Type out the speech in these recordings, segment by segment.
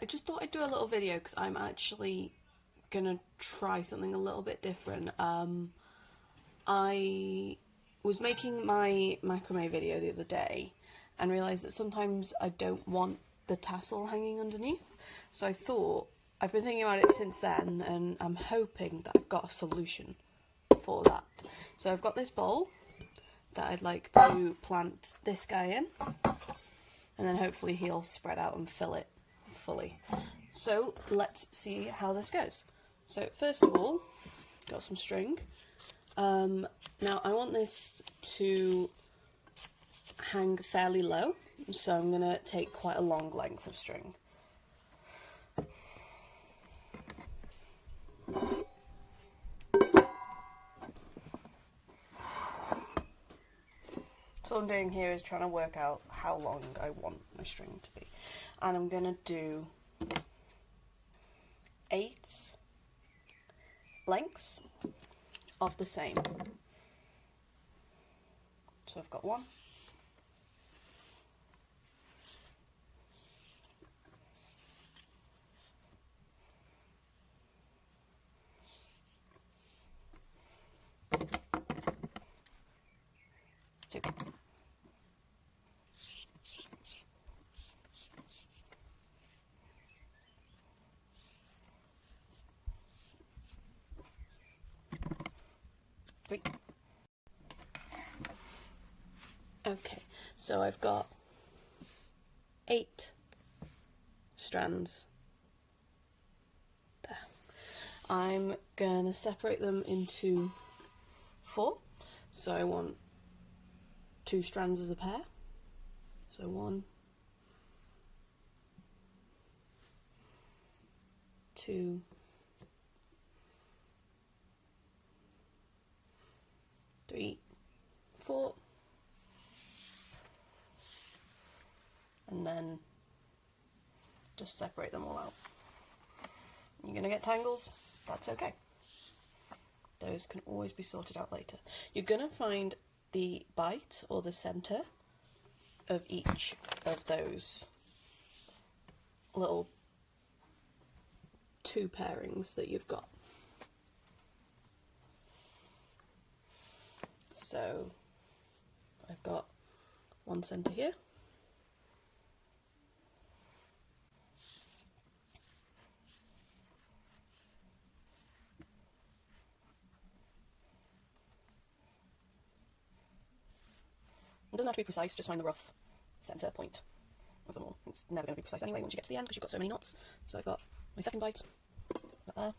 I just thought I'd do a little video because I'm actually gonna try something a little bit different. I was making my macrame video the other day and realised that sometimes I don't want the tassel hanging underneath, so I thought, I've been thinking about it since then, and I'm hoping that I've got a solution for that. So I've got this bowl that I'd like to plant this guy in, and then hopefully he'll spread out and fill it fully. So let's see how this goes. So first of all, got some string. Now I want this to hang fairly low, so I'm going to take quite a long length of string. So what I'm doing here is trying to work out how long I want my string to be. And I'm going to do 8 lengths of the same. So I've got 1, 2, 3. Okay, so I've got 8 strands there. I'm gonna separate them into 4, so I want 2 strands as a pair. So 1, 2, 3, 4, and then just separate them all out. You're going to get tangles, that's okay. Those can always be sorted out later. You're going to find the bite or the centre of each of those little 2 pairings that you've got. So I've got one centre here, it doesn't have to be precise, just find the rough centre point of them all. It's never going to be precise anyway once you get to the end because you've got so many knots. So I've got my second bite, got there.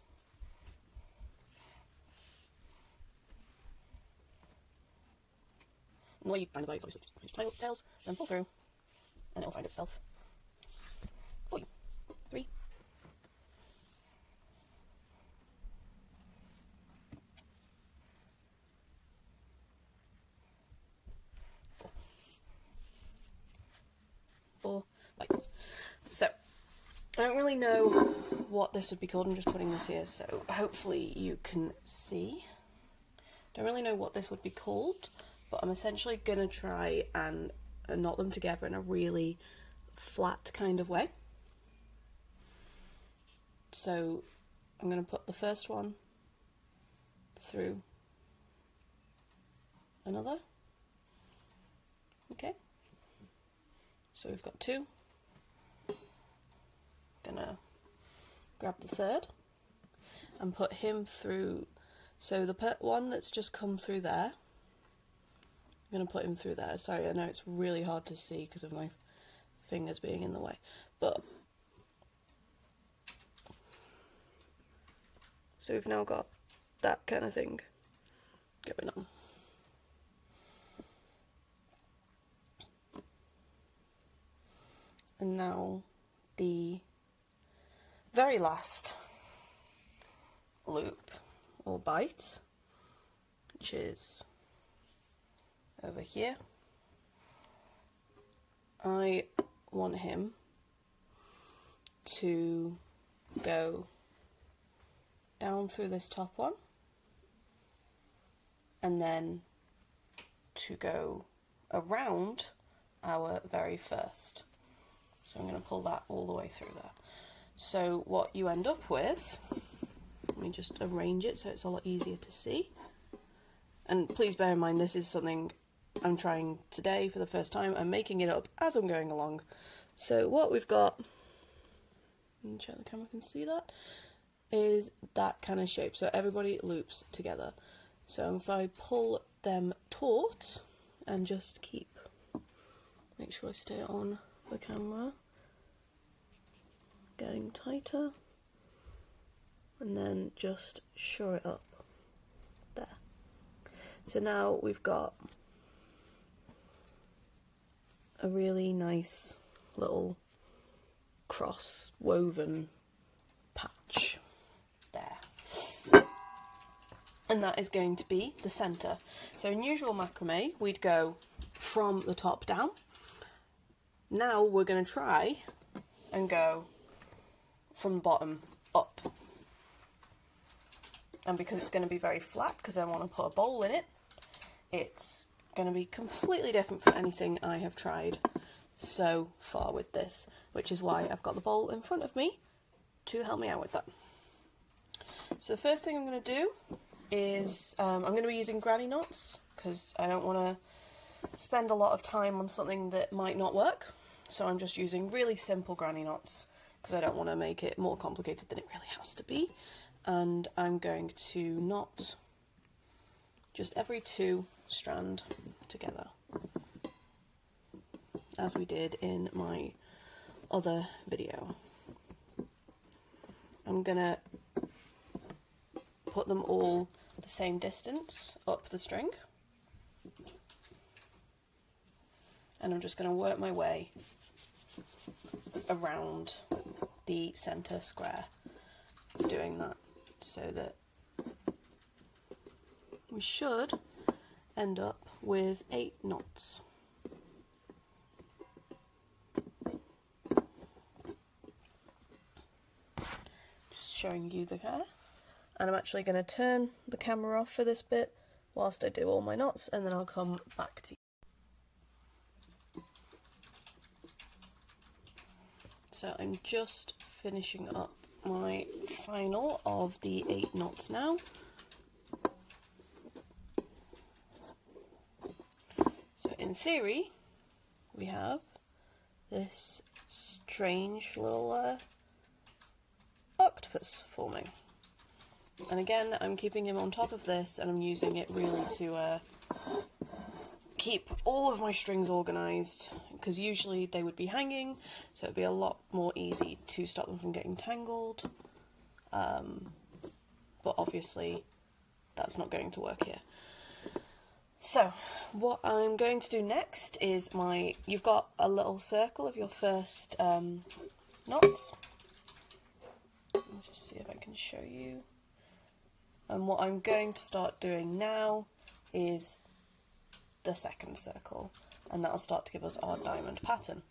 And the way you find the bites, obviously, just tie up the tails, then pull through, and it'll find itself for you. 3, 4, 4 bites. So I don't really know what this would be called. I'm just putting this here, so hopefully you can see. Don't really know what this would be called, but I'm essentially going to try and knot them together in a really flat kind of way. So I'm going to put the first one through another. Okay, so we've got 2. Gonna grab the third and put him through. So the one that's just come through there, I'm going to put him through there. Sorry, I know it's really hard to see because of my fingers being in the way, but so we've now got that kind of thing going on. And now the very last loop or bite, which is over here. I want him to go down through this top one and then to go around our very first So I'm going to pull that all the way through there. So what you end up with, let me just arrange it so it's a lot easier to see. And please bear in mind, this is something I'm trying today for the first time. I'm making it up as I'm going along. So what we've got, and check the camera can see that, is that kind of shape. So everybody loops together. So if I pull them taut and just make sure I stay on the camera, getting tighter, and then just shore it up there. So now we've got a really nice little cross woven patch there. And that is going to be the centre. So in usual macrame, we'd go from the top down. Now we're going to try and go from the bottom up. And because it's going to be very flat, because I want to put a bowl in it, it's going to be completely different from anything I have tried so far with this, which is why I've got the bowl in front of me to help me out with that. So the first thing I'm going to do is I'm going to be using granny knots, because I don't want to spend a lot of time on something that might not work. So I'm just using really simple granny knots, because I don't want to make it more complicated than it really has to be. And I'm going to knot just every 2 strand together, as we did in my other video. I'm gonna put them all the same distance up the string, and I'm just going to work my way around the centre square, doing that, so that we should end up with 8 knots. Just showing you the hair. And I'm actually going to turn the camera off for this bit whilst I do all my knots, and then I'll come back to you. So I'm just finishing up my final of the 8 knots now. So in theory, we have this strange little octopus forming. And again, I'm keeping him on top of this, and I'm using it really to keep all of my strings organised, because usually they would be hanging, so it'd be a lot more easy to stop them from getting tangled. But obviously, that's not going to work here. So, what I'm going to do next is you've got a little circle of your first knots. Let's just see if I can show you. And what I'm going to start doing now is the second circle, and that'll start to give us our diamond pattern.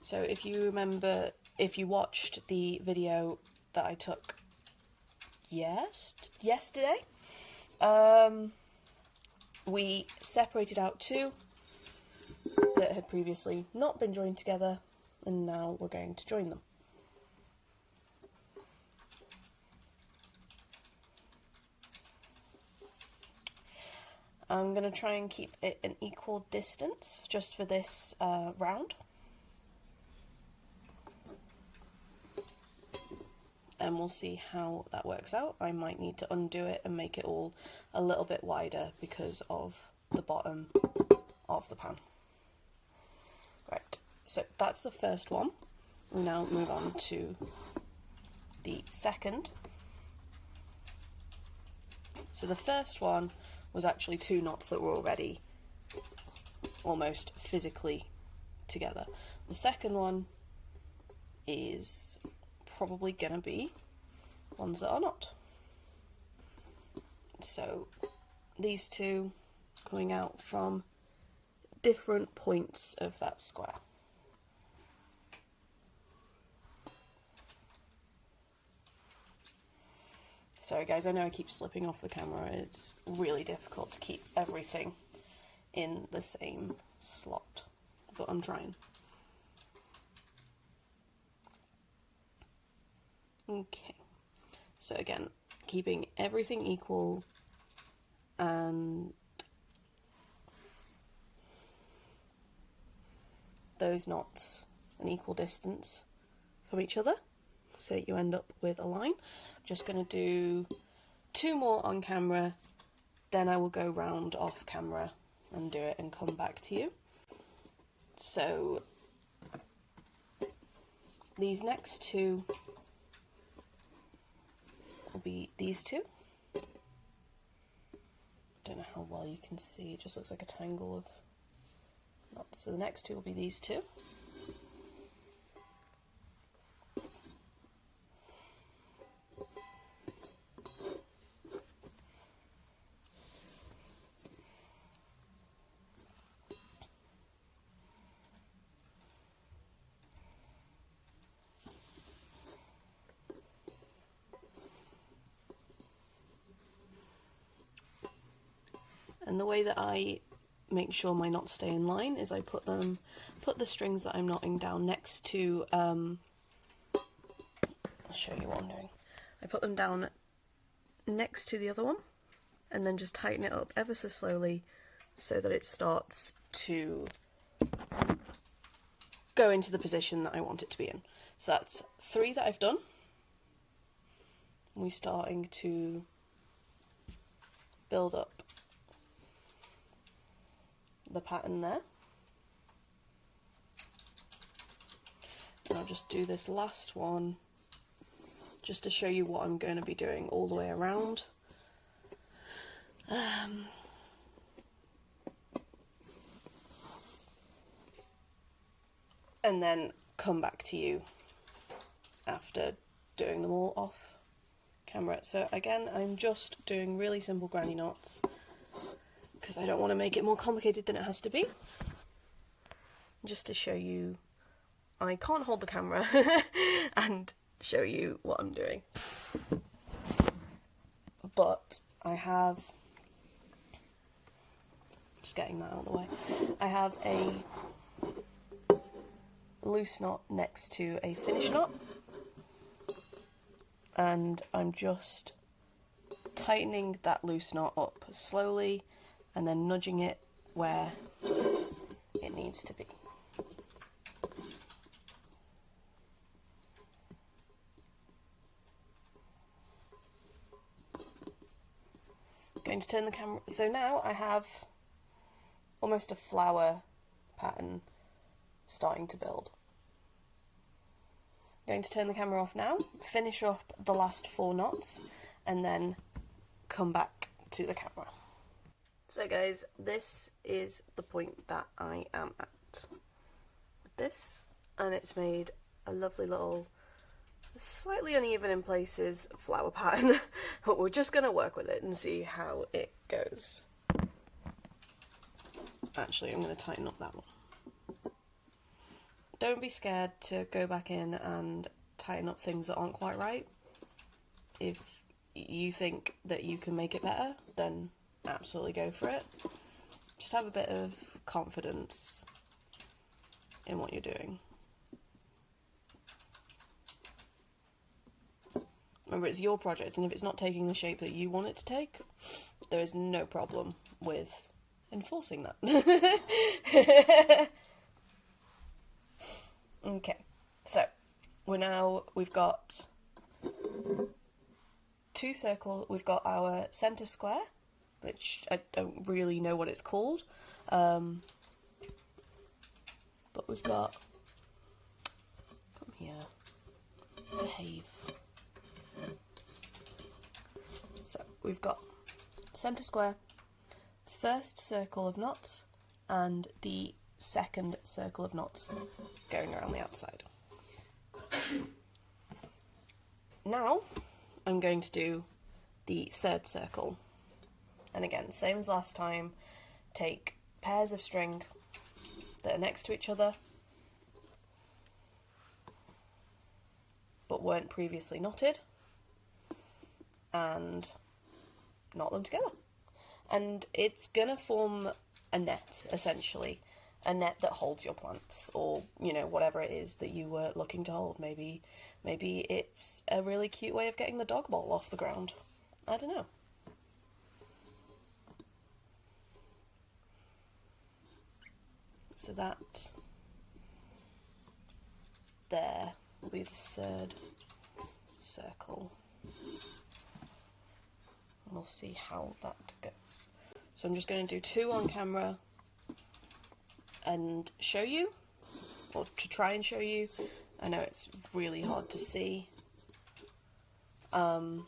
So if you remember, if you watched the video that I took yesterday, we separated out 2 that had previously not been joined together, and now we're going to join them. I'm going to try and keep it an equal distance just for this round. And we'll see how that works out. I might need to undo it and make it all a little bit wider because of the bottom of the pan. Right, so that's the first one. We'll now move on to the second. So the first one was actually 2 knots that were already almost physically together. The second one is probably going to be ones that are not. So these 2 coming out from different points of that square. Sorry guys, I know I keep slipping off the camera. It's really difficult to keep everything in the same slot, but I'm trying. Okay, so again, keeping everything equal and those knots an equal distance from each other, so you end up with a line. I'm just going to do 2 more on camera, then I will go round off camera and do it and come back to you. So these next 2 will be these 2. Don't know how well you can see, it just looks like a tangle of knots. So the next 2 will be these 2. And the way that I make sure my knots stay in line is I put the strings that I'm knotting down next to, I'll show you what I'm doing. I put them down next to the other one and then just tighten it up ever so slowly so that it starts to go into the position that I want it to be in. So that's 3 that I've done. We're starting to build up the pattern there. And I'll just do this last one just to show you what I'm going to be doing all the way around. And then come back to you after doing them all off camera. So again, I'm just doing really simple granny knots because I don't want to make it more complicated than it has to be. Just to show you, I can't hold the camera and show you what I'm doing. But I have, just getting that out of the way, I have a loose knot next to a finish knot, and I'm just tightening that loose knot up slowly and then nudging it where it needs to be. Going to turn the camera, so now I have almost a flower pattern starting to build. Going to turn the camera off now, finish up the last 4 knots, and then come back to the camera. So guys, this is the point that I am at with this, and it's made a lovely little, slightly uneven in places, flower pattern, but we're just going to work with it and see how it goes. Actually, I'm going to tighten up that one. Don't be scared to go back in and tighten up things that aren't quite right. If you think that you can make it better, then absolutely go for it. Just have a bit of confidence in what you're doing. Remember, it's your project, and if it's not taking the shape that you want it to take, there is no problem with enforcing that. Okay, so we've got 2 circles, we've got our centre square, which I don't really know what it's called, but we've got, come here, behave. So we've got centre square, first circle of knots, and the second circle of knots going around the outside. Now I'm going to do the 3rd circle, and again, same as last time, take pairs of string that are next to each other but weren't previously knotted, and knot them together. And it's gonna form a net, essentially. a net that holds your plants, or, you know, whatever it is that you were looking to hold. Maybe it's a really cute way of getting the dog bowl off the ground. I don't know. So that there will be the third circle. And we'll see how that goes. So I'm just going to do 2 on camera and show you, or to try and show you. I know it's really hard to see, but I'm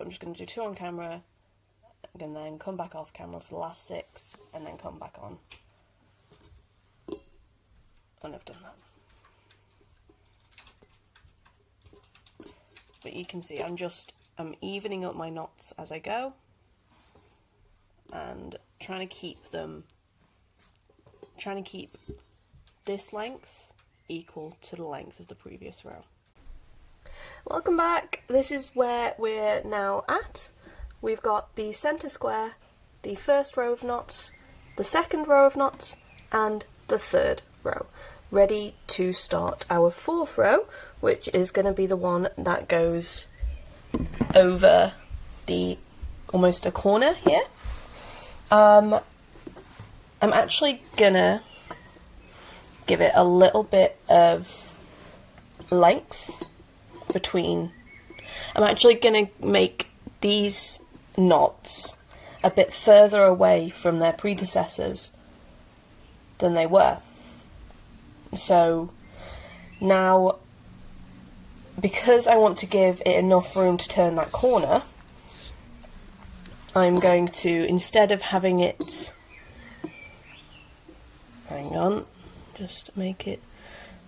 just going to do 2 on camera and then come back off camera for the last 6 and then come back on. And I've done that. But you can see I'm evening up my knots as I go and trying to keep this length equal to the length of the previous row. Welcome back. This is where we're now at. We've got the centre square, the first row of knots, the second row of knots, and the third row, ready to start our 4th row, which is going to be the one that goes over the almost a corner here. I'm actually gonna give it a little bit of length between. I'm actually gonna make these knots a bit further away from their predecessors than they were. So now, because I want to give it enough room to turn that corner, I'm going to, instead of having it, hang on, just make it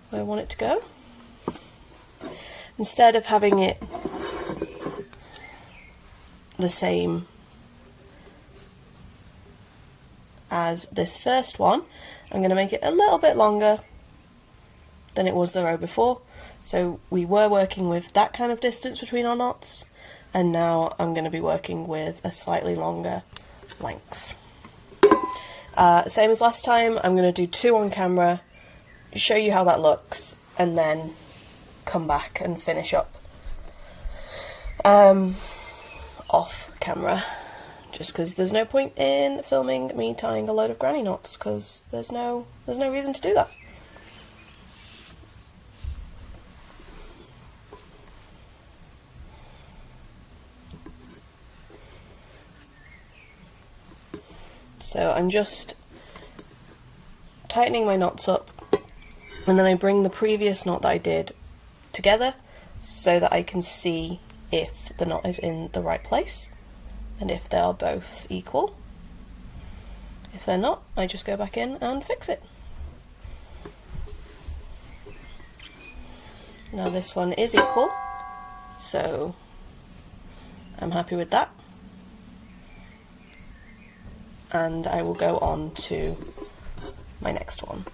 where I want it to go. Instead of having it the same as this first one, I'm going to make it a little bit longer than it was the row before. So we were working with that kind of distance between our knots, and now I'm going to be working with a slightly longer length. Same as last time, I'm going to do 2 on camera, show you how that looks, and then come back and finish up off camera, just because there's no point in filming me tying a load of granny knots, because there's no reason to do that. So I'm just tightening my knots up, and then I bring the previous knot that I did together so that I can see if the knot is in the right place and if they are both equal. If they're not, I just go back in and fix it. Now this one is equal, so I'm happy with that. And I will go on to my next one.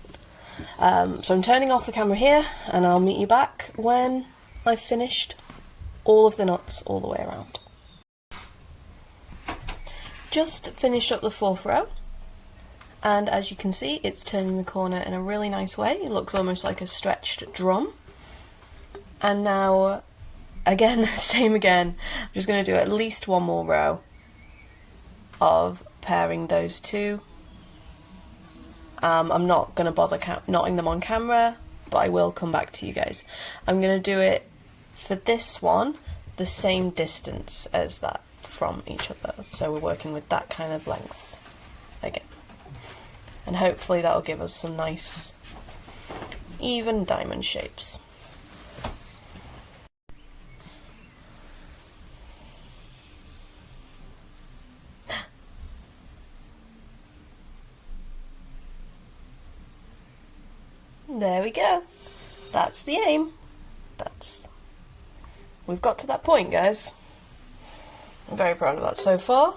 So I'm turning off the camera here, and I'll meet you back when I've finished all of the knots all the way around. Just finished up the 4th row, and as you can see, it's turning the corner in a really nice way. It looks almost like a stretched drum. And now, again, same again, I'm just going to do at least 1 more row of pairing those 2. I'm not going to bother knotting them on camera, but I will come back to you guys. I'm going to do it for this one the same distance as that from each other, so we're working with that kind of length again, and hopefully that'll give us some nice even diamond shapes. There we go. That's the aim. We've got to that point, guys. I'm very proud of that so far.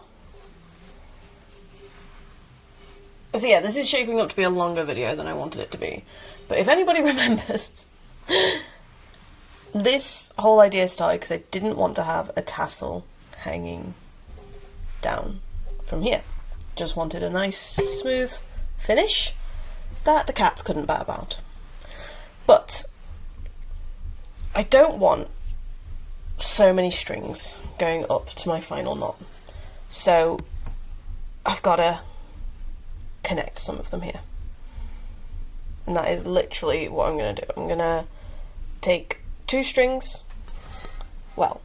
So yeah, this is shaping up to be a longer video than I wanted it to be. But if anybody remembers, this whole idea started because I didn't want to have a tassel hanging down from here. Just wanted a nice, smooth finish. that the cats couldn't bat about. But I don't want so many strings going up to my final knot. So I've got to connect some of them here. And that is literally what I'm going to do. I'm going to take 2 strings, well,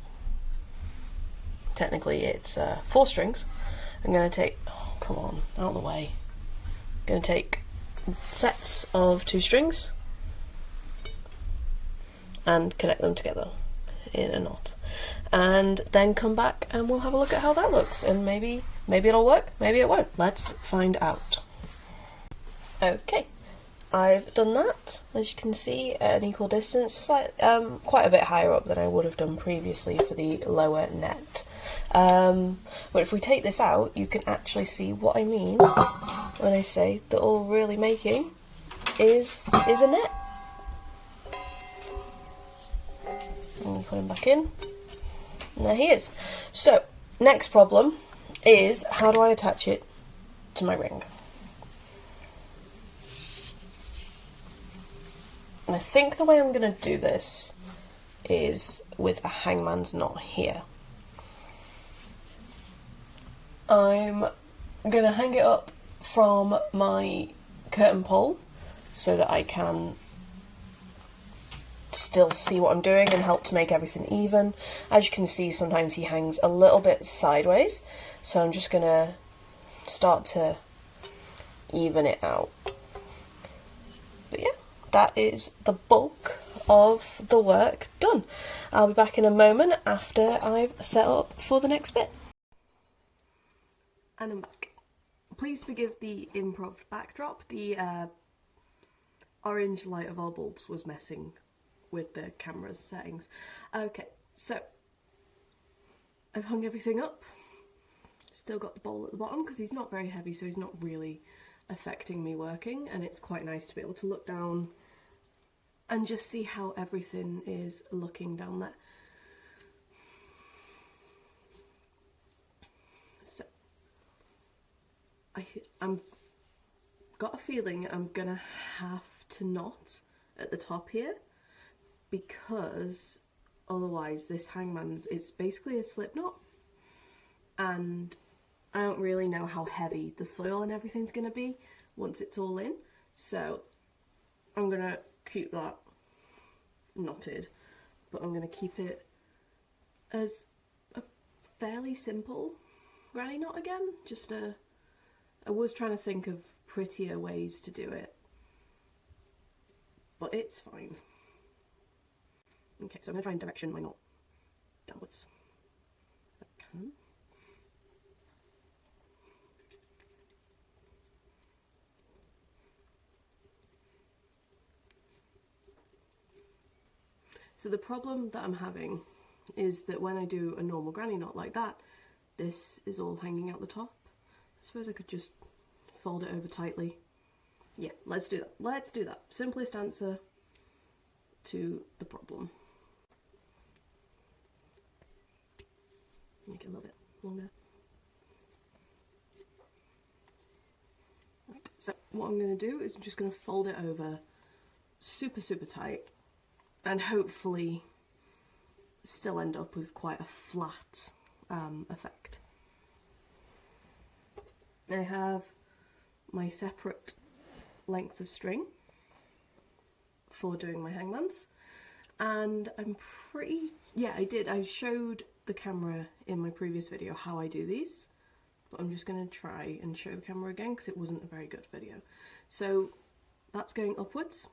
technically it's 4 strings. I'm going to take, oh, come on, out of the way. I'm going to take sets of 2 strings and connect them together in a knot. And then come back and we'll have a look at how that looks, and maybe it'll work, maybe it won't. Let's find out. Okay, I've done that, as you can see, at an equal distance, quite a bit higher up than I would have done previously for the lower net. But if we take this out, you can actually see what I mean when I say that all we're really making is a net. We'll put him back in. And there he is. So, next problem is, how do I attach it to my ring? And I think the way I'm going to do this is with a hangman's knot here. I'm going to hang it up from my curtain pole so that I can still see what I'm doing and help to make everything even. As you can see, sometimes he hangs a little bit sideways, so I'm just going to start to even it out. But yeah, that is the bulk of the work done. I'll be back in a moment after I've set up for the next bit. And I'm back. Please forgive the improv backdrop. The orange light of our bulbs was messing with the camera's settings. Okay, so I've hung everything up. Still got the bowl at the bottom because he's not very heavy, so he's not really affecting me working, and it's quite nice to be able to look down and just see how everything is looking down there. So I'm got a feeling I'm gonna have to knot at the top here, because otherwise this hangman's, it's basically a slip knot, and I don't really know how heavy the soil and everything's going to be once it's all in, so I'm going to keep that knotted, but I'm going to keep it as a fairly simple granny knot again. I was trying to think of prettier ways to do it, but it's fine. Okay, so I'm going to try and direction my knot downwards. If I can. So the problem that I'm having is that when I do a normal granny knot like that, this is all hanging out the top. I suppose I could just fold it over tightly. Yeah, let's do that. Let's do that. Simplest answer to the problem. Make it a little bit longer. Right, so what I'm going to do is I'm just going to fold it over super tight, and hopefully still end up with quite a flat effect. I have my separate length of string for doing my hangman's, and I'm pretty, yeah, I showed the camera in my previous video how I do these, but I'm just going to try and show the camera again because it wasn't a very good video. So that's going upwards,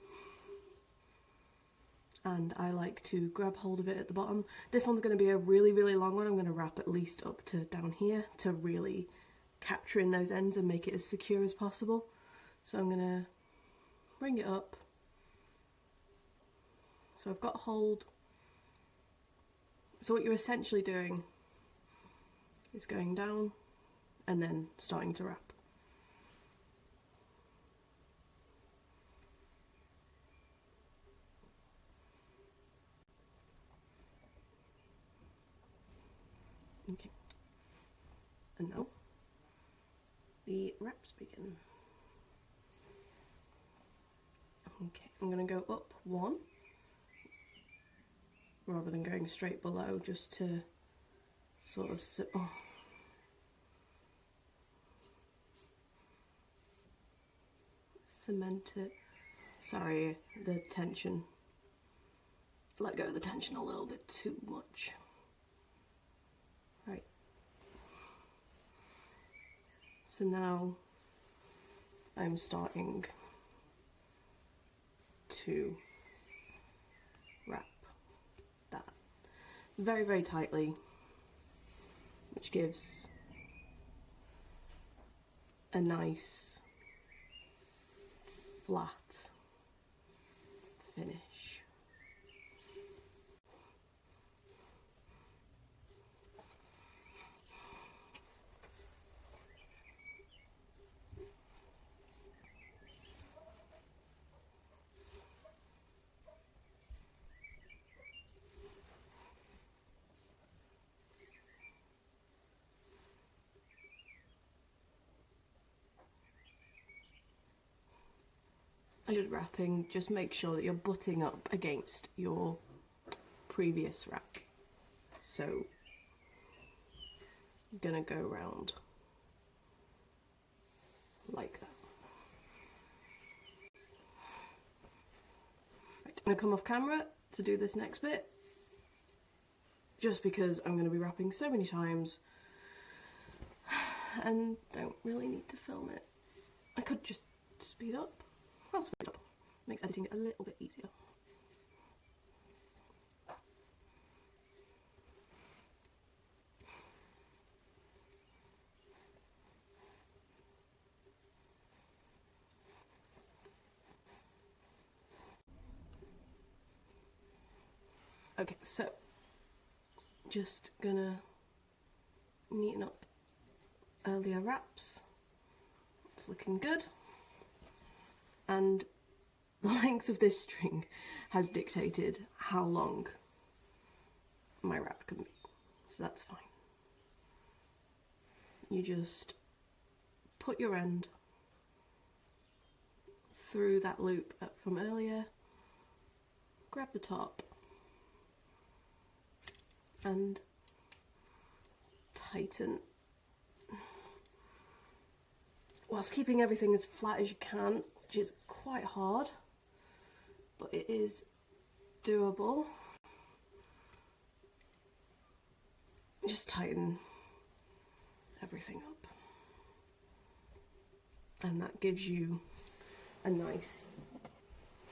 and I like to grab hold of it at the bottom. This one's going to be a really long one. I'm going to wrap at least up to down here to really capture in those ends and make it as secure as possible. So I'm going to bring it up. So I've got hold. So what you're essentially doing is going down and then starting to wrap. Okay. And now the wraps begin. Okay, I'm going to go up one rather than going straight below, just to sort of cement it. Sorry, the tension. Let go of the tension a little bit too much. Right. So now I'm starting to wrap that very, very tightly, which gives a nice flat finish. Good wrapping, just make sure that you're butting up against your previous wrap. So I'm gonna go round like that. Right, I'm gonna come off camera to do this next bit, just because I'm gonna be wrapping so many times and don't really need to film it. I could just speed up. I'll speed up. Makes editing a little bit easier. Okay, so just gonna neaten up earlier wraps. It's looking good. And the length of this string has dictated how long my wrap can be, so that's fine. You just put your end through that loop from earlier, grab the top and tighten, whilst keeping everything as flat as you can, which is quite hard, but it is doable. Just tighten everything up, and that gives you a nice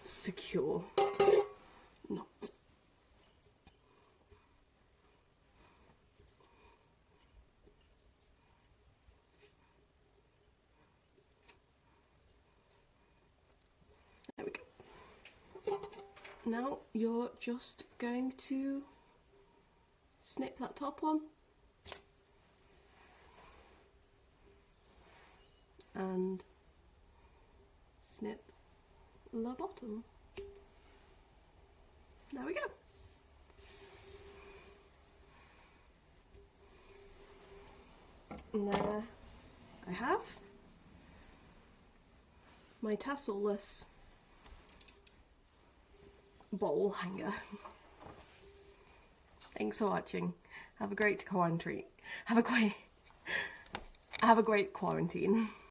secure knot. There we go. Now you're just going to snip that top one and snip the bottom. There we go. And there I have my tassel-less bowl hanger. Thanks for watching. Have a great quarantine. Have a great quarantine.